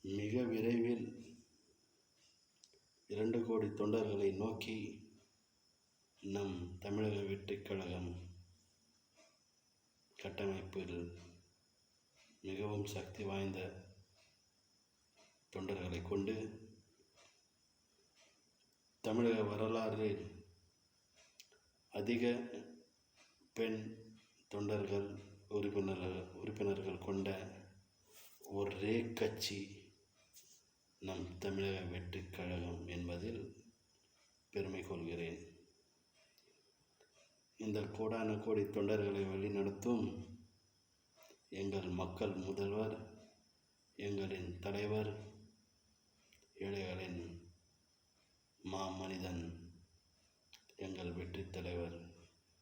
மிக விரைவில் 2 கோடி தொண்டர்களை நோக்கி நம் தமிழக வெற்றிக் கழகம் கட்டமைப்பில் மிகவும் சக்தி வாய்ந்த தொண்டர்களை கொண்டு தமிழக வரலாறில் அதிக பெண் தொண்டர்கள் உறுப்பினர்கள் கொண்ட ஒரே கட்சி நம் தமிழக வெற்றிக் கழகம் என்பதில் பெருமை கொள்கிறேன். இந்த கோடான கோடி தொண்டர்களை வழிநடத்தும் எங்கள் மக்கள் முதல்வர், எங்களின் தலைவர், ஏழைகளின் மாமனிதன், எங்கள் வெற்றித் தலைவர்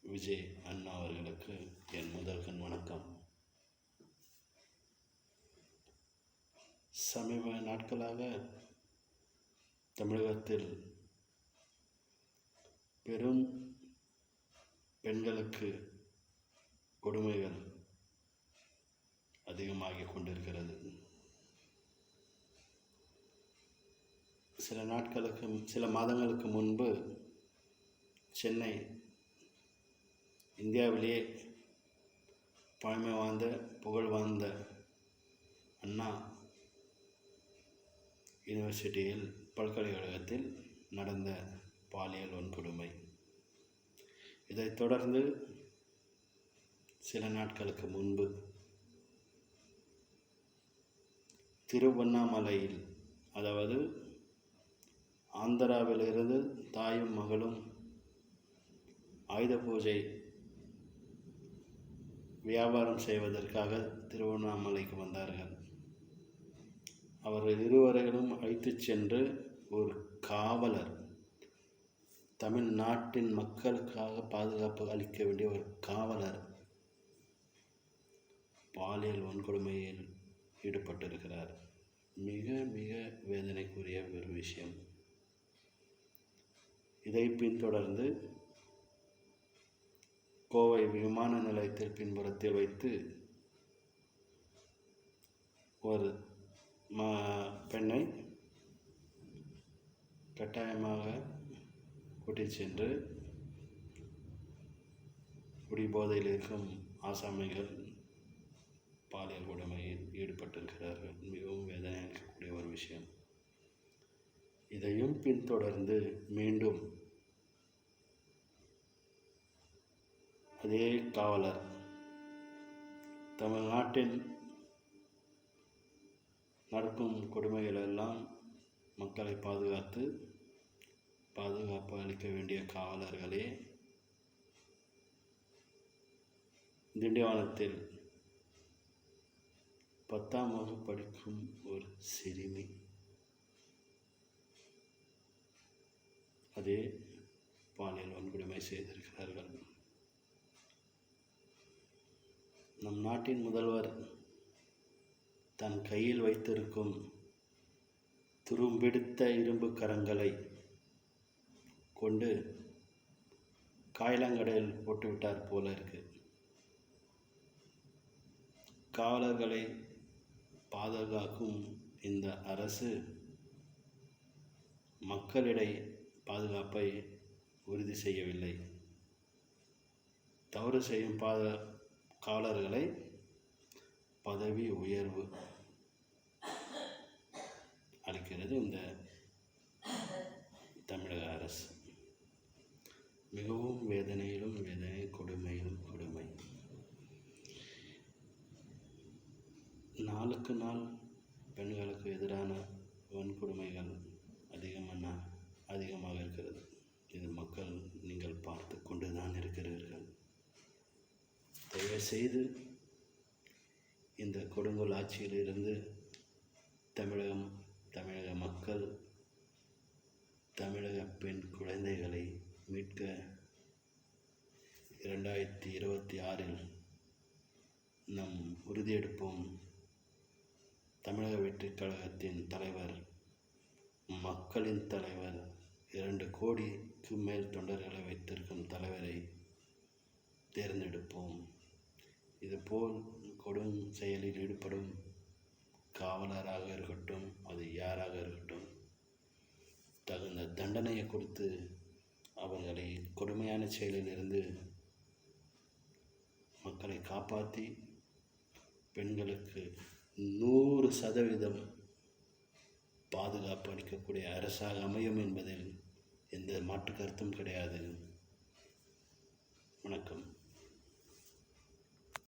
விஜய் அண்ணா அவர்களுக்கு என் முதல்கண் வணக்கம். சமீப நாட்களாக தமிழகத்தில் பெரும் பெண்களுக்கு கொடுமைகள் அதிகமாகிக் கொண்டிருக்கிறது. சில மாதங்களுக்கு முன்பு சென்னை இந்தியாவிலேயே பழமை வாய்ந்த புகழ் வாய்ந்த அண்ணா யூனிவர்சிட்டியில் பல்கலைக்கழகத்தில் நடந்த பாலியல் வன்கொடுமை. இதைத் தொடர்ந்து சில நாட்களுக்கு முன்பு திருவண்ணாமலையில், அதாவது ஆந்திராவிலிருந்து தாயும் மகளும் ஆயுத பூஜை வியாபாரம் செய்வதற்காக திருவண்ணாமலைக்கு வந்தார்கள். அவர்கள் இருவரையும் அழைத்துச் சென்று ஒரு காவலர், தமிழ்நாட்டின் மக்களுக்காக பாதுகாப்பு அளிக்க வேண்டிய ஒரு காவலர் பாலியல் வன்கொடுமையில் ஈடுபட்டிருக்கிறார். மிக மிக வேதனைக்குரிய ஒரு விஷயம். இதை பின்தொடர்ந்து கோவை விமான நிலையத்தில் பின்புறத்தில் வைத்து ஒரு பெண்ணை கட்டாயமாக கூட்டிச் சென்று குடிபோதையில் இருக்கும் ஆசாமிகள் பாலியல் கொடுமையில் ஈடுபட்டிருக்கிறார்கள். மிகவும் வேதனை அளிக்கக்கூடிய ஒரு விஷயம். இதையும் பின்தொடர்ந்து மீண்டும் அதே காவலர் தமிழ்நாட்டில் நடக்கும் கொடுமைகளெல்லாம் மக்களை பாதுகாப்பு அளிக்க வேண்டிய காவலர்களே திண்டிவனத்தில் 10ஆம் வகுப்பு படிக்கும் ஒரு சிறுமி அதே பாலியல் வன்கொடுமை செய்திருக்கிறார்கள். நம் நாட்டின் முதல்வர் தன் கையில் வைத்திருக்கும் துரும்பிடித்த இரும்பு கரங்களை கொண்டு காயலங்கடையில் போட்டுவிட்டார் போல இருக்கு. காவலர்களை பாதுகாக்கும் இந்த அரசு மக்களிடையே பாதுகாப்பை உறுதி செய்யவில்லை. தவறு செய்யும் காவலர்களை பதவி உயர்வு அளிக்கிறது இந்த தமிழக அரசு. மிகவும் வேதனையிலும் வேதனை, கொடுமையிலும் கொடுமை. நாளுக்கு நாள் பெண்களுக்கு எதிரான வன்கொடுமைகள் அதிகமாக இருக்கிறது. இது மக்கள் நீங்கள் பார்த்து கொண்டு தான் இருக்கிறீர்கள். தயவுசெய்து இந்த கொடுங்கோல் ஆட்சியிலிருந்து தமிழக மக்கள், தமிழக பெண் குழந்தைகளை மீட்க 2026இல் நம் உறுதியெடுப்போம். தமிழக வெற்றிக் கழகத்தின் தலைவர், மக்களின் தலைவர், 2 கோடிக்கு மேல் தொண்டர்களை வைத்திருக்கும் தலைவரை தேர்ந்தெடுப்போம். இதுபோல் கொடும் செயலில் ஈடுபடும் காவலராக இருக்கட்டும், அது யாராக இருக்கட்டும், தகுந்த தண்டனையை கொடுத்து அவர்களை கொடுமையான செயலிலிருந்து மக்களை காப்பாற்றி பெண்களுக்கு 100% பாதுகாப்பு அளிக்கக்கூடிய அரசாக அமையும் என்பதில் எந்த மாற்று கருத்தும் கிடையாது. வணக்கம்.